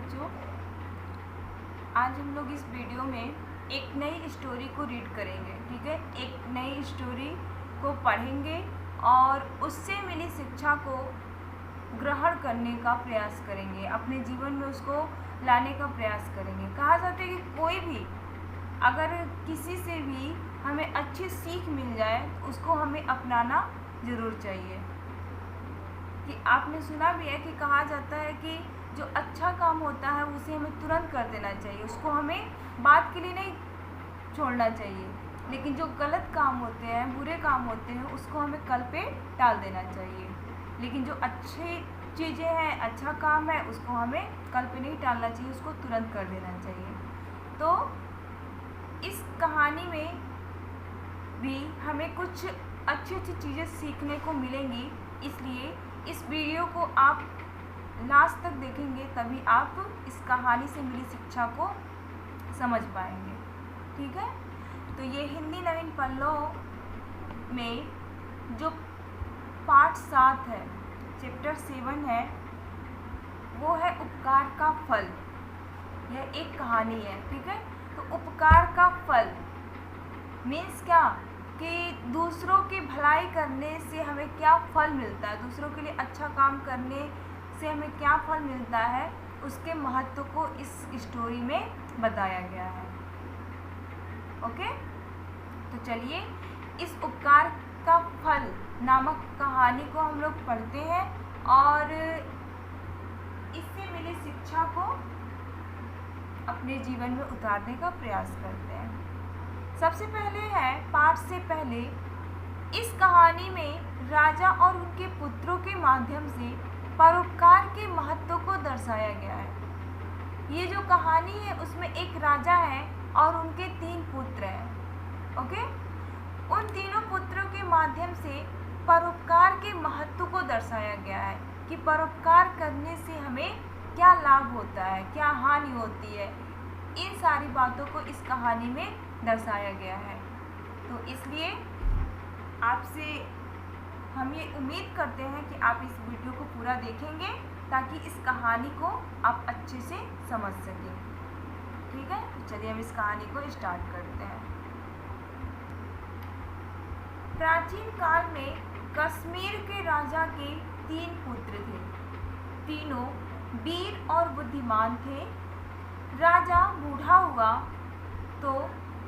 बच्चों, आज हम लोग इस वीडियो में एक नई स्टोरी को रीड करेंगे। ठीक है, एक नई स्टोरी को पढ़ेंगे और उससे मिली शिक्षा को ग्रहण करने का प्रयास करेंगे, अपने जीवन में उसको लाने का प्रयास करेंगे। कहा जाता है कि कोई भी अगर किसी से भी हमें अच्छी सीख मिल जाए तो उसको हमें अपनाना ज़रूर चाहिए। कि आपने सुना भी है कि कहा जाता है कि जो अच्छा काम होता है उसे हमें तुरंत कर देना चाहिए, उसको हमें बात के लिए नहीं छोड़ना चाहिए। लेकिन जो गलत काम होते हैं, बुरे काम होते हैं, उसको हमें कल पे टाल देना चाहिए। लेकिन जो अच्छी चीज़ें हैं, अच्छा काम है, उसको हमें कल पे नहीं टालना चाहिए, उसको तुरंत कर देना चाहिए। तो इस कहानी में भी हमें कुछ अच्छी अच्छी चीज़ें सीखने को मिलेंगी, इसलिए इस वीडियो को आप लास्ट तक देखेंगे, तभी आप इस कहानी से मिली शिक्षा को समझ पाएंगे। ठीक है, तो ये हिंदी नवीन पन्नों में जो पार्ट 7 है, चैप्टर 7 है, वो है उपकार का फल। यह एक कहानी है। ठीक है, तो उपकार का फल मीन्स क्या कि दूसरों की भलाई करने से हमें क्या फल मिलता है, दूसरों के लिए अच्छा काम करने से हमें क्या फल मिलता है, उसके महत्व को इस स्टोरी में बताया गया है। ओके, तो चलिए इस उपकार का फल नामक कहानी को हम लोग पढ़ते हैं और इससे मिली शिक्षा को अपने जीवन में उतारने का प्रयास करते हैं। सबसे पहले है, पाठ से पहले इस कहानी में राजा और उनके पुत्रों के माध्यम से परोपकार के महत्व को दर्शाया गया है। ये जो कहानी है उसमें एक राजा है और उनके 3 पुत्र हैं। ओके, उन तीनों पुत्रों के माध्यम से परोपकार के महत्व को दर्शाया गया है कि परोपकार करने से हमें क्या लाभ होता है, क्या हानि होती है। इन सारी बातों को इस कहानी में दर्शाया गया है। तो इसलिए आपसे हम ये उम्मीद करते हैं कि आप इस वीडियो को पूरा देखेंगे ताकि इस कहानी को आप अच्छे से समझ सकें। ठीक है, तो चलिए हम इस कहानी को स्टार्ट करते हैं। प्राचीन काल में कश्मीर के राजा के 3 पुत्र थे। तीनों वीर और बुद्धिमान थे। राजा बूढ़ा हुआ तो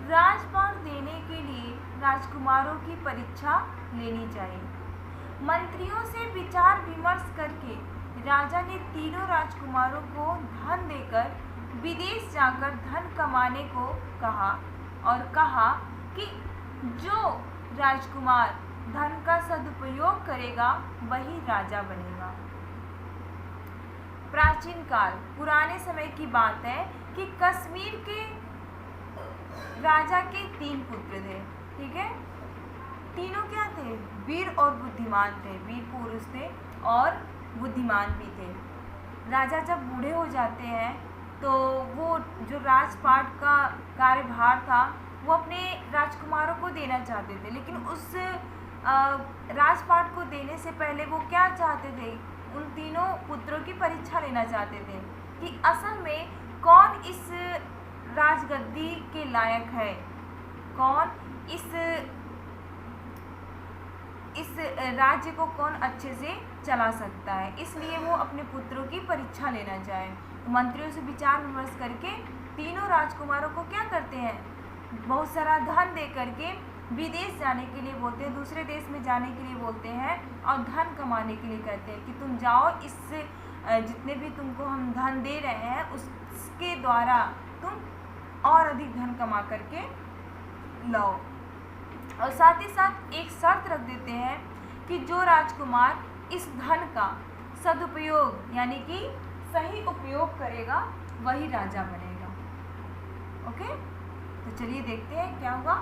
राजपाट देने के लिए राजकुमारों की परीक्षा लेनी चाहिए। मंत्रियों से विचार विमर्श करके राजा ने तीनों राजकुमारों को धन देकर विदेश जाकर धन कमाने को कहा और कहा कि जो राजकुमार धन का सदुपयोग करेगा वही राजा बनेगा। प्राचीन काल, पुराने समय की बात है कि कश्मीर के राजा के 3 पुत्र थे। ठीक है, तीनों क्या थे? वीर और बुद्धिमान थे, वीर पुरुष थे और बुद्धिमान भी थे। राजा जब बूढ़े हो जाते हैं तो वो जो राजपाट का कार्यभार था वो अपने राजकुमारों को देना चाहते थे, लेकिन उस राजपाट को देने से पहले वो क्या चाहते थे? उन तीनों पुत्रों की परीक्षा लेना चाहते थे कि असल में कौन इस राजगद्दी के लायक है, कौन इस राज्य को कौन अच्छे से चला सकता है। इसलिए वो अपने पुत्रों की परीक्षा लेना चाहे। मंत्रियों से विचार विमर्श करके तीनों राजकुमारों को क्या करते हैं? बहुत सारा धन दे करके विदेश जाने के लिए बोलते हैं, दूसरे देश में जाने के लिए बोलते हैं और धन कमाने के लिए कहते हैं कि तुम जाओ, इससे जितने भी तुमको हम धन दे रहे हैं उसके द्वारा तुम और अधिक धन कमा करके लाओ। और साथ ही साथ एक शर्त रख देते हैं कि जो राजकुमार इस धन का सदुपयोग यानी कि सही उपयोग करेगा वही राजा बनेगा। ओके, तो चलिए देखते हैं क्या हुआ।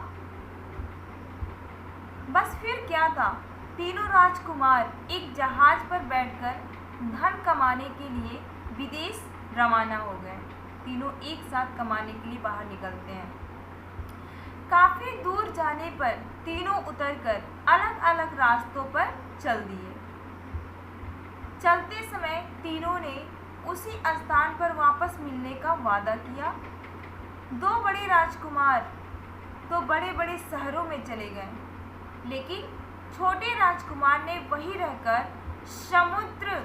बस फिर क्या था, तीनों राजकुमार एक जहाज पर बैठकर धन कमाने के लिए विदेश रवाना हो गए। तीनों एक साथ कमाने के लिए बाहर निकलते हैं। काफी दूर जाने पर तीनों उतरकर अलग अलग रास्तों पर चल दिए। चलते समय तीनों ने उसी स्थान पर वापस मिलने का वादा किया। दो बड़े राजकुमार तो बड़े बड़े शहरों में चले गए, लेकिन छोटे राजकुमार ने वहीं रहकर समुद्र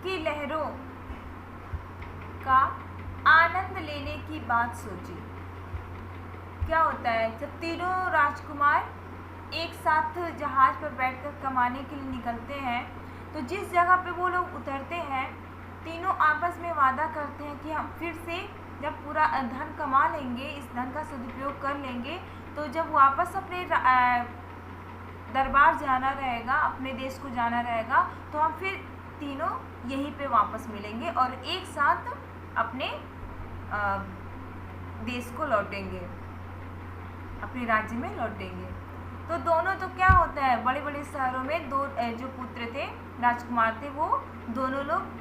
की लहरों का आनंद लेने की बात सोची। क्या होता है, जब तीनों राजकुमार एक साथ जहाज पर बैठकर कमाने के लिए निकलते हैं, तो जिस जगह पे वो लोग उतरते हैं, तीनों आपस में वादा करते हैं कि हम फिर से जब पूरा धन कमा लेंगे, इस धन का सदुपयोग कर लेंगे, तो जब वापस अपने दरबार जाना रहेगा, अपने देश को जाना रहेगा, तो हम फिर तीनों यहीं पे वापस मिलेंगे और एक साथ अपने देश को लौटेंगे, अपने राज्य में लौटेंगे। तो दोनों तो क्या होता है, बड़े बड़े शहरों में दो जो पुत्र थे, राजकुमार थे, वो दोनों लोग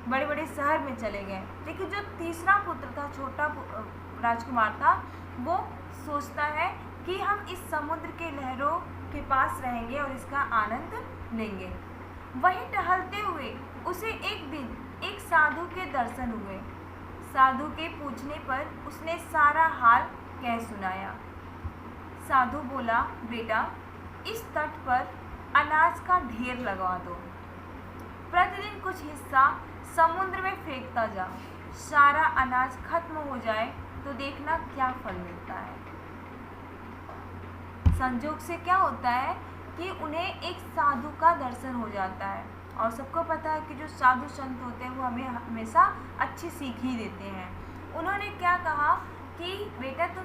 बड़े बड़े शहर में चले गए। लेकिन जो तीसरा पुत्र था, छोटा राजकुमार था, वो सोचता है कि हम इस समुद्र के लहरों के पास रहेंगे और इसका आनंद लेंगे। वहीं टहलते हुए उसे एक दिन एक साधु के दर्शन हुए। साधु के पूछने पर उसने सारा हाल कह सुनाया। साधु बोला, बेटा, इस तट पर अनाज का ढेर लगवा दो, प्रतिदिन कुछ हिस्सा समुद्र में फेंकता जा, सारा अनाज खत्म हो जाए तो देखना क्या फल मिलता है। संजोग से क्या होता है कि उन्हें एक साधु का दर्शन हो जाता है, और सबको पता है कि जो साधु संत होते हैं वो हमें हमेशा अच्छी सीख ही देते हैं। उन्होंने क्या कहा कि बेटा, तुम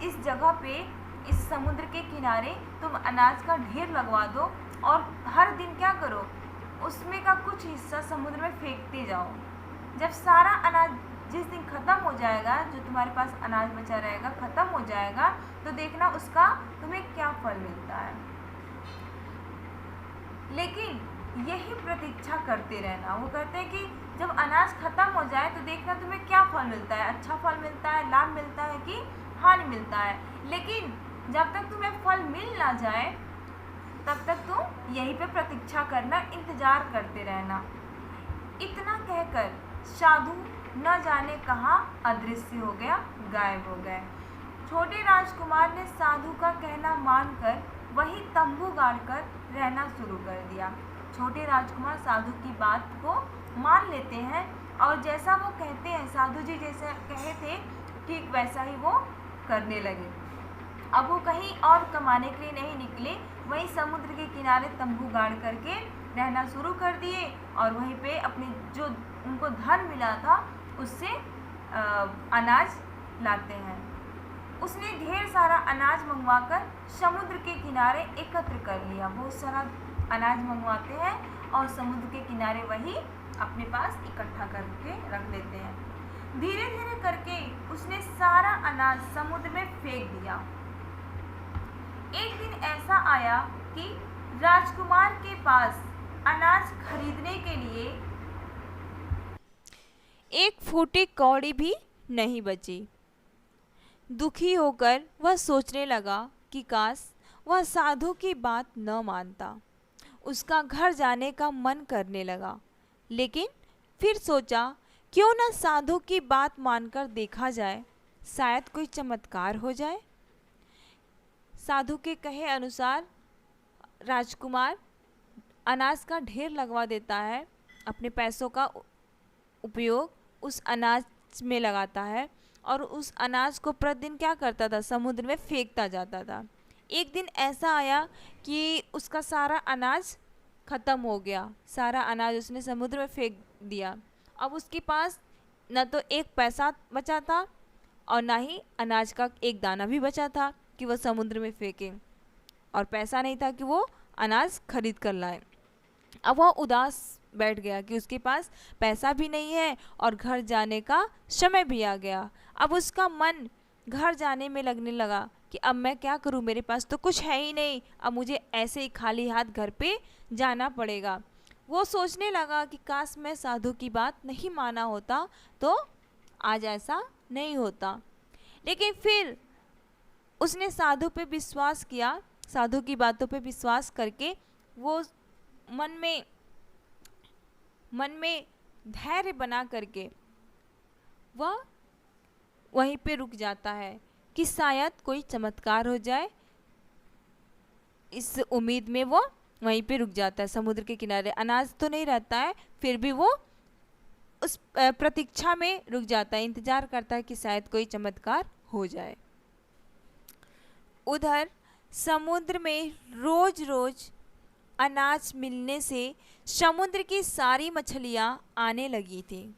इस जगह पे, इस समुद्र के किनारे तुम अनाज का ढेर लगवा दो और हर दिन क्या करो, उसमें का कुछ हिस्सा समुद्र में फेंकते जाओ। जब सारा अनाज जिस दिन ख़त्म हो जाएगा, जो तुम्हारे पास अनाज बचा रहेगा ख़त्म हो जाएगा, तो देखना उसका तुम्हें क्या फल मिलता है। लेकिन यही प्रतीक्षा करते रहना। वो कहते हैं कि जब अनाज ख़त्म हो जाए तो देखना तुम्हें क्या फल मिलता है, अच्छा फल मिलता है, लाभ मिलता है कि हानि मिलता है। लेकिन जब तक तुम्हें फल मिल ना जाए तब तक तुम यहीं पे प्रतीक्षा करना, इंतज़ार करते रहना। इतना कहकर साधु न जाने कहाँ अदृश्य हो गया, गायब हो गए। छोटे राजकुमार ने साधु का कहना मानकर वही तंबू गाड़कर रहना शुरू कर दिया। छोटे राजकुमार साधु की बात को मान लेते हैं और जैसा वो कहते हैं, साधु जी जैसे कहे थे, ठीक वैसा ही वो करने लगे। अब वो कहीं और कमाने के लिए नहीं निकले, वहीं समुद्र के किनारे तंबू गाड़ करके रहना शुरू कर दिए और वहीं पे अपने जो उनको धन मिला था उससे अनाज लाते हैं। उसने ढेर सारा अनाज मंगवाकर समुद्र के किनारे एकत्र कर लिया। बहुत सारा अनाज मंगवाते हैं और समुद्र के किनारे वही अपने पास इकट्ठा करके रख लेते हैं। धीरे धीरे करके उसने सारा अनाज समुद्र में फेंक दिया। एक दिन ऐसा आया कि राजकुमार के पास अनाज खरीदने के लिए एक फूटी कौड़ी भी नहीं बची। दुखी होकर वह सोचने लगा कि काश वह साधु की बात न मानता। उसका घर जाने का मन करने लगा, लेकिन फिर सोचा क्यों न साधु की बात मानकर देखा जाए, शायद कोई चमत्कार हो जाए। साधु के कहे अनुसार राजकुमार अनाज का ढेर लगवा देता है, अपने पैसों का उपयोग उस अनाज में लगाता है और उस अनाज को प्रतिदिन क्या करता था, समुद्र में फेंकता जाता था। एक दिन ऐसा आया कि उसका सारा अनाज ख़त्म हो गया, सारा अनाज उसने समुद्र में फेंक दिया। अब उसके पास न तो एक पैसा बचा था और ना ही अनाज का एक दाना भी बचा था कि वह समुद्र में फेंके, और पैसा नहीं था कि वो अनाज खरीद कर लाए। अब वह उदास बैठ गया कि उसके पास पैसा भी नहीं है और घर जाने का समय भी आ गया। अब उसका मन घर जाने में लगने लगा कि अब मैं क्या करूं, मेरे पास तो कुछ है ही नहीं, अब मुझे ऐसे ही खाली हाथ घर पे जाना पड़ेगा। वो सोचने लगा कि काश मैं साधु की बात नहीं माना होता तो आज ऐसा नहीं होता। लेकिन फिर उसने साधु पे विश्वास किया, साधु की बातों पे विश्वास करके वो मन में धैर्य बना करके वह वहीं पे रुक जाता है कि शायद कोई चमत्कार हो जाए। इस उम्मीद में वो वहीं पे रुक जाता है समुद्र के किनारे। अनाज तो नहीं रहता है, फिर भी वो उस प्रतीक्षा में रुक जाता है, इंतजार करता है कि शायद कोई चमत्कार हो जाए। उधर समुद्र में रोज रोज अनाज मिलने से समुद्र की सारी मछलियाँ आने लगी थी।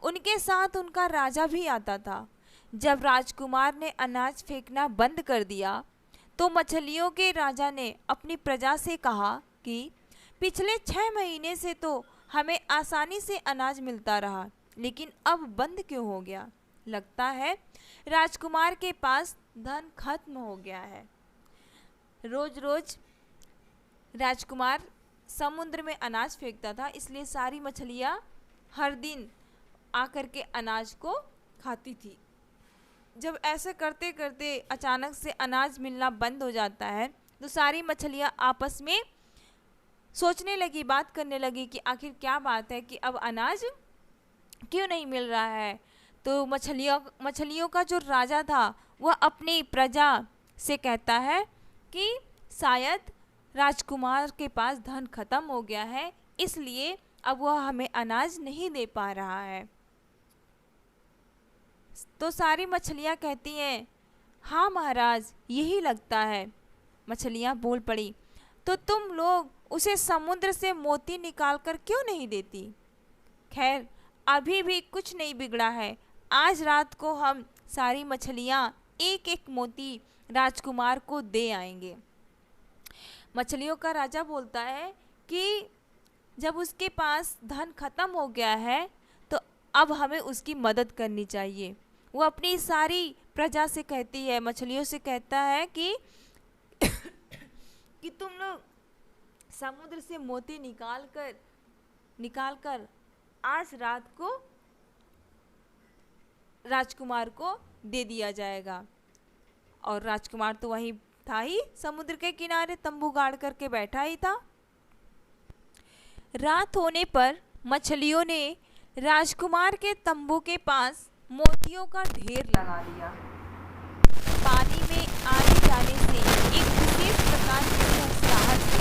उनके साथ उनका राजा भी आता था। जब राजकुमार ने अनाज फेंकना बंद कर दिया तो मछलियों के राजा ने अपनी प्रजा से कहा कि पिछले 6 महीने से तो हमें आसानी से अनाज मिलता रहा, लेकिन अब बंद क्यों हो गया? लगता है राजकुमार के पास धन खत्म हो गया है। रोज रोज राजकुमार समुद्र में अनाज फेंकता था, इसलिए सारी मछलियाँ हर दिन आकर के अनाज को खाती थी। जब ऐसे करते करते अचानक से अनाज मिलना बंद हो जाता है तो सारी मछलियाँ आपस में सोचने लगी, बात करने लगी कि आखिर क्या बात है कि अब अनाज क्यों नहीं मिल रहा है। तो मछलियों का जो राजा था वह अपनी प्रजा से कहता है कि शायद राजकुमार के पास धन खत्म हो गया है, इसलिए अब वह हमें अनाज नहीं दे पा रहा है। तो सारी मछलियाँ कहती हैं, हाँ महाराज, यही लगता है। मछलियाँ बोल पड़ी, तो तुम लोग उसे समुद्र से मोती निकालकर क्यों नहीं देती? खैर, अभी भी कुछ नहीं बिगड़ा है। आज रात को हम सारी मछलियाँ एक एक मोती राजकुमार को दे आएंगे। मछलियों का राजा बोलता है कि जब उसके पास धन खत्म हो गया है तो अब हमें उसकी मदद करनी चाहिए। वो अपनी सारी प्रजा से कहती है, मछलियों से कहता है कि कि तुम लोग समुद्र से मोती निकाल कर आज रात को राजकुमार को दे दिया जाएगा। और राजकुमार तो वहीं था ही, समुद्र के किनारे तंबू गाड़ करके बैठा ही था। रात होने पर मछलियों ने राजकुमार के तंबू के पास मोतियों का ढेर लगा दिया। पानी में आने जाने से एक विशेष प्रकार की सहसाहट से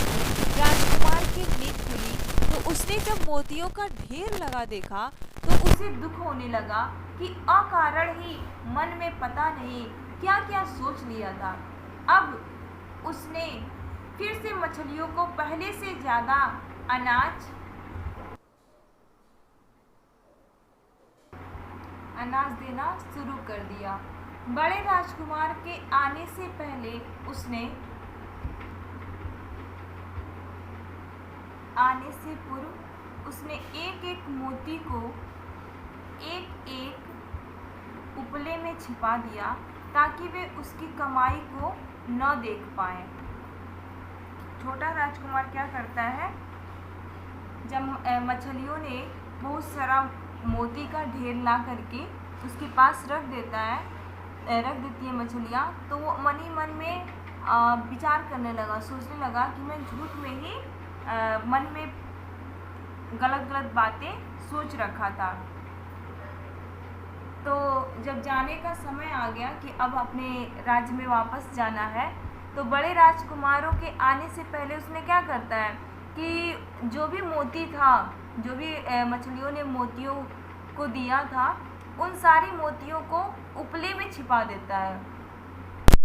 राजकुमार की नींद खुली। तो उसने जब मोतियों का ढेर लगा देखा तो उसे दुख होने लगा कि अकारण ही मन में पता नहीं क्या क्या सोच लिया था। अब उसने फिर से मछलियों को पहले से ज़्यादा अनाज देना शुरू कर दिया। बड़े राजकुमार के आने से पहले आने से पूर्व उसने एक एक मोती को एक एक उपले में छिपा दिया ताकि वे उसकी कमाई को न देख पाए। छोटा राजकुमार क्या करता है, जब मछलियों ने बहुत सारा मोती का ढेर ला करके उसके पास रख देती है मछलियाँ, तो वो मन ही मन में विचार करने लगा, सोचने लगा कि मैं झूठ में ही मन में गलत बातें सोच रखा था। तो जब जाने का समय आ गया कि अब अपने राज्य में वापस जाना है, तो बड़े राजकुमारों के आने से पहले उसने क्या करता है कि जो भी मोती था, जो भी मछलियों ने मोतियों को दिया था, उन सारी मोतियों को उपले में छिपा देता है।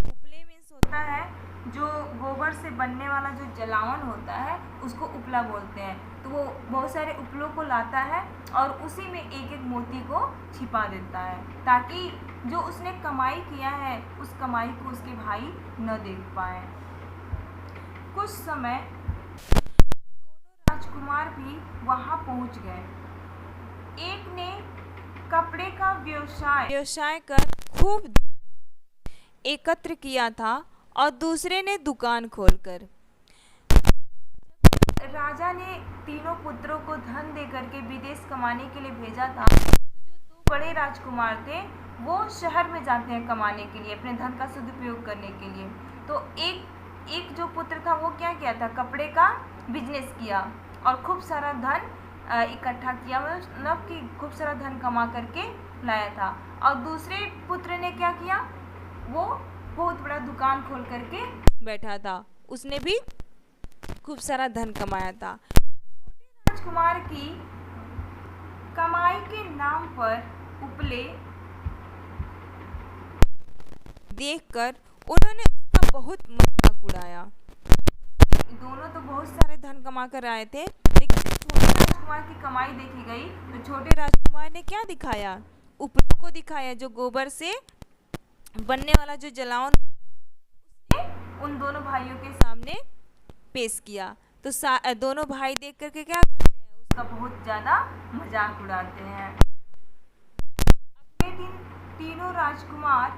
उपले में होता है जो गोबर से बनने वाला जो जलावन होता है, उसको उपला बोलते हैं। तो वो बहुत सारे उपलों को लाता है और उसी में एक एक मोती को छिपा देता है ताकि जो उसने कमाई किया है उस कमाई को उसके भाई न देख पाए। कुछ समय दोनों राजकुमार भी वहाँ पहुँच गए। एक ने कपड़े का व्यवसाय कर खूब एकत्र किया था और दूसरे ने दुकान खोलकर। राजा ने तीनों पुत्रों को धन देकर के विदेश कमाने के लिए भेजा था। तो जो दो बड़े राजकुमार थे वो शहर में जाते हैं कमाने के लिए, अपने धन का सदुपयोग करने के लिए। तो एक जो पुत्र था वो क्या किया था, कपड़े का बिजनेस किया और खूब सारा धन इकट्ठा किया, मतलब कि खूब सारा धन कमा करके लाया था। और दूसरे पुत्र ने क्या किया, वो बहुत बड़ा दुकान खोल करके बैठा था, उसने भी खूब सारा धन कमाया था। छोटे राजकुमार की कमाई के नाम पर उपले देखकर उन्होंने उसका बहुत मजाक उड़ाया। दोनों तो बहुत सारे धन कमा कर आए थे, लेकिन जब छोटे राजकुमार की कमाई देखी गई तो छोटे राजकुमार ने क्या दिखाया, उपलों को दिखाया, जो गोबर से बनने वाला जो जलावन उसने उन दोनों भाइयों के सामने पेश किया। तो दोनों भाई देख करके क्या करते हैं, उसका बहुत ज़्यादा मजाक उड़ाते हैं। अगले दिन तीनों राजकुमार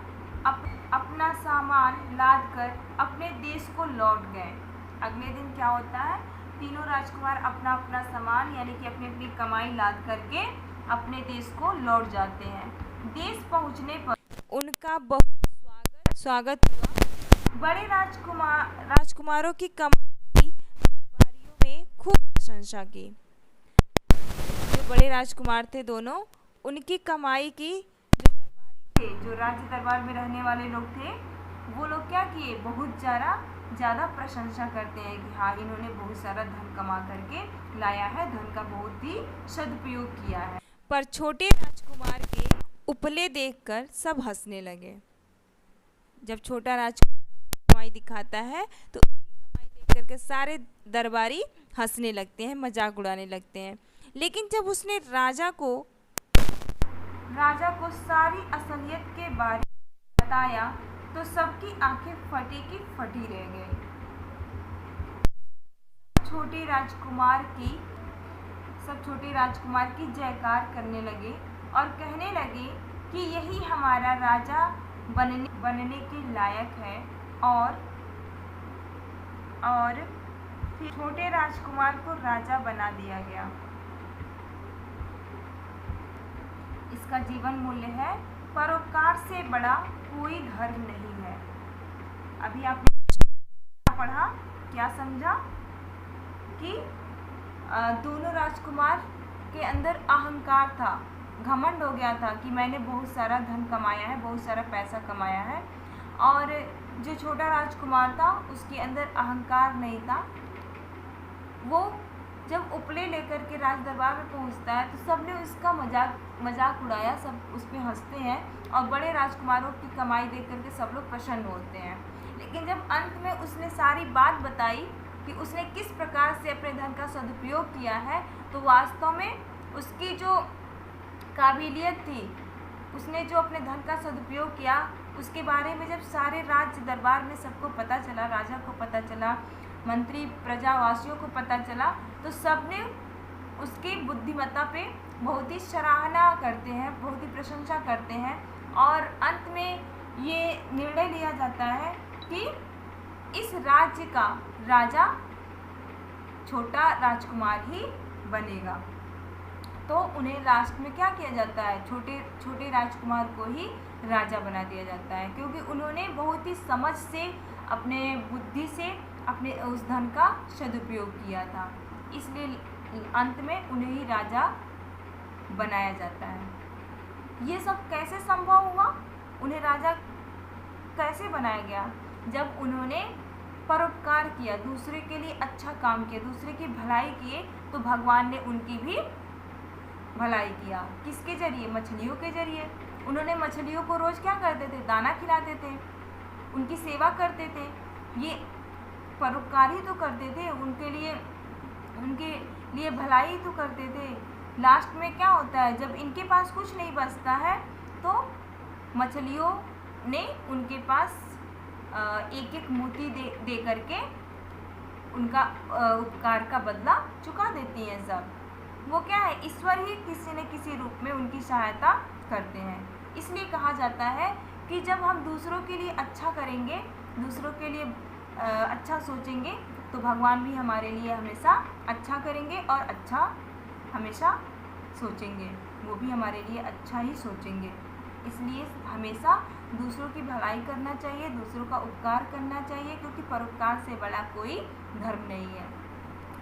अपना सामान लाद कर अपने देश को लौट गए। अगले दिन क्या होता है, तीनों राजकुमार अपना अपना सामान यानी कि अपनी अपनी कमाई लाद करके अपने देश को लौट जाते हैं। देश पहुंचने पर उनका बहुत स्वागत हुआ। बड़े राजकुमारों की कमाई की दरबारियों में खूब प्रशंसा की। जो बड़े राजकुमार थे दोनों, उनकी कमाई की जो दरबारी थे, जो राज्य दरबार में रहने वाले लोग थे, वो लोग क्या किए, बहुत ज़्यादा प्रशंसा करते हैं कि हाँ, इन्होंने बहुत सारा धन कमा करके लाया है, धन का बहुत ही सदुपयोग किया है। पर छोटे राजकुमार के उपले देखकर सब हंसने लगे। जब छोटा राजकुमार अपनी कमाई दिखाता है तो उसकी कमाई देख करके सारे दरबारी हंसने लगते हैं, मजाक उड़ाने लगते हैं। लेकिन जब उसने राजा को सारी असलियत के बारे में बताया तो सबकी आंखें फटी की फटी रह गई। सब छोटे राजकुमार की जयकार करने लगे और कहने लगे कि यही हमारा राजा बनने के लायक है। और फिर छोटे राजकुमार को राजा बना दिया गया। इसका जीवन मूल्य है, परोपकार से बड़ा कोई धर्म नहीं है। अभी आपने क्या पढ़ा, क्या समझा कि दोनों राजकुमार के अंदर अहंकार था, घमंड हो गया था कि मैंने बहुत सारा धन कमाया है, बहुत सारा पैसा कमाया है। और जो छोटा राजकुमार था उसके अंदर अहंकार नहीं था। वो जब उपले लेकर के राज दरबार में पहुंचता है तो सबने उसका मजाक उड़ाया, सब उस पर हंसते हैं और बड़े राजकुमारों की कमाई देख करके सब लोग प्रसन्न होते हैं। लेकिन जब अंत में उसने सारी बात बताई कि उसने किस प्रकार से अपने धन का सदुपयोग किया है, तो वास्तव में उसकी जो काबिलियत थी, उसने जो अपने धन का सदुपयोग किया, उसके बारे में जब सारे राज्य दरबार में सबको पता चला, राजा को पता चला, मंत्री प्रजावासियों को पता चला, तो सबने उसकी बुद्धिमत्ता पे बहुत ही सराहना करते हैं, बहुत ही प्रशंसा करते हैं। और अंत में ये निर्णय लिया जाता है कि इस राज्य का राजा छोटा राजकुमार ही बनेगा। तो उन्हें लास्ट में क्या किया जाता है, छोटे राजकुमार को ही राजा बना दिया जाता है, क्योंकि उन्होंने बहुत ही समझ से, अपने बुद्धि से अपने उस धन का सदुपयोग किया था, इसलिए अंत में उन्हें ही राजा बनाया जाता है। ये सब कैसे संभव हुआ, उन्हें राजा कैसे बनाया गया, जब उन्होंने परोपकार किया, दूसरे के लिए अच्छा काम किया, दूसरे की भलाई किए, तो भगवान ने उनकी भी भलाई किया। किसके जरिए, मछलियों के जरिए। उन्होंने मछलियों को रोज़ क्या करते थे, दाना खिलाते थे, उनकी सेवा करते थे, ये परोपकार ही तो करते थे, उनके लिए भलाई तो करते थे। लास्ट में क्या होता है, जब इनके पास कुछ नहीं बचता है तो मछलियों ने उनके पास एक एक मोती दे करके उनका उपकार का बदला चुका देती हैं सब। वो क्या है, ईश्वर ही किसी न किसी रूप में उनकी सहायता करते हैं। इसलिए कहा जाता है कि जब हम दूसरों के लिए अच्छा करेंगे, दूसरों के लिए अच्छा सोचेंगे, तो भगवान भी हमारे लिए हमेशा अच्छा करेंगे और अच्छा हमेशा सोचेंगे, वो भी हमारे लिए अच्छा ही सोचेंगे। इसलिए हमेशा दूसरों की भलाई करना चाहिए, दूसरों का उपकार करना चाहिए, क्योंकि परोपकार से बड़ा कोई धर्म नहीं है।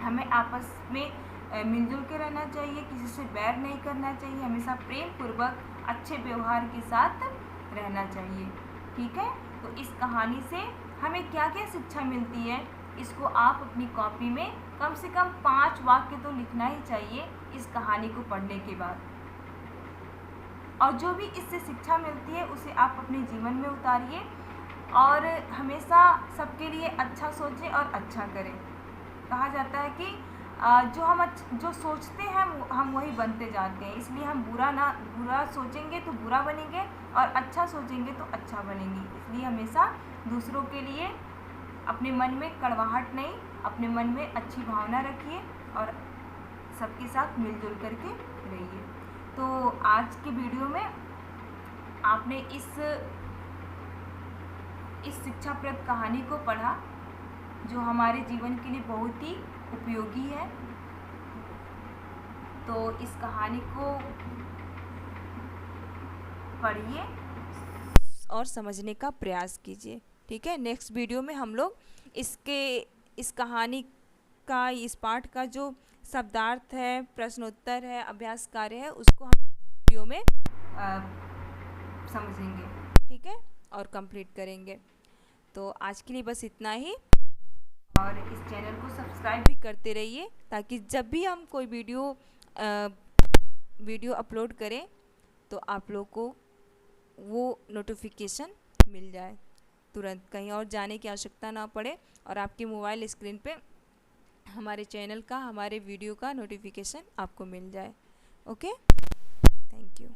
हमें आपस में मिलजुल के रहना चाहिए, किसी से बैर नहीं करना चाहिए, हमेशा प्रेम पूर्वक अच्छे व्यवहार के साथ रहना चाहिए। ठीक है, तो इस कहानी से हमें क्या क्या शिक्षा मिलती है, इसको आप अपनी कॉपी में कम से कम 5 वाक्य तो लिखना ही चाहिए इस कहानी को पढ़ने के बाद। और जो भी इससे शिक्षा मिलती है उसे आप अपने जीवन में उतारिए और हमेशा सबके लिए अच्छा सोचें और अच्छा करें। कहा जाता है कि जो सोचते हैं हम वही बनते जाते हैं, इसलिए हम बुरा सोचेंगे तो बुरा बनेंगे और अच्छा सोचेंगे तो अच्छा बनेंगे। इसलिए हमेशा दूसरों के लिए अपने मन में कड़वाहट नहीं, अपने मन में अच्छी भावना रखिए और सबके साथ मिलजुल करके रहिए। तो आज की वीडियो में आपने इस शिक्षाप्रद कहानी को पढ़ा जो हमारे जीवन के लिए बहुत ही उपयोगी है। तो इस कहानी को पढ़िए और समझने का प्रयास कीजिए। ठीक है, नेक्स्ट वीडियो में हम लोग इस कहानी का, इस पाठ का जो शब्दार्थ है, प्रश्नोत्तर है, अभ्यास कार्य है, उसको हम वीडियो में समझेंगे। ठीक है, और कंप्लीट करेंगे। तो आज के लिए बस इतना ही, और इस चैनल को सब्सक्राइब भी करते रहिए ताकि जब भी हम कोई वीडियो अपलोड करें तो आप लोग को वो नोटिफिकेशन मिल जाए तुरंत, कहीं और जाने की आवश्यकता ना पड़े और आपके मोबाइल स्क्रीन पे हमारे चैनल का, हमारे वीडियो का नोटिफिकेशन आपको मिल जाए। Okay, thank you.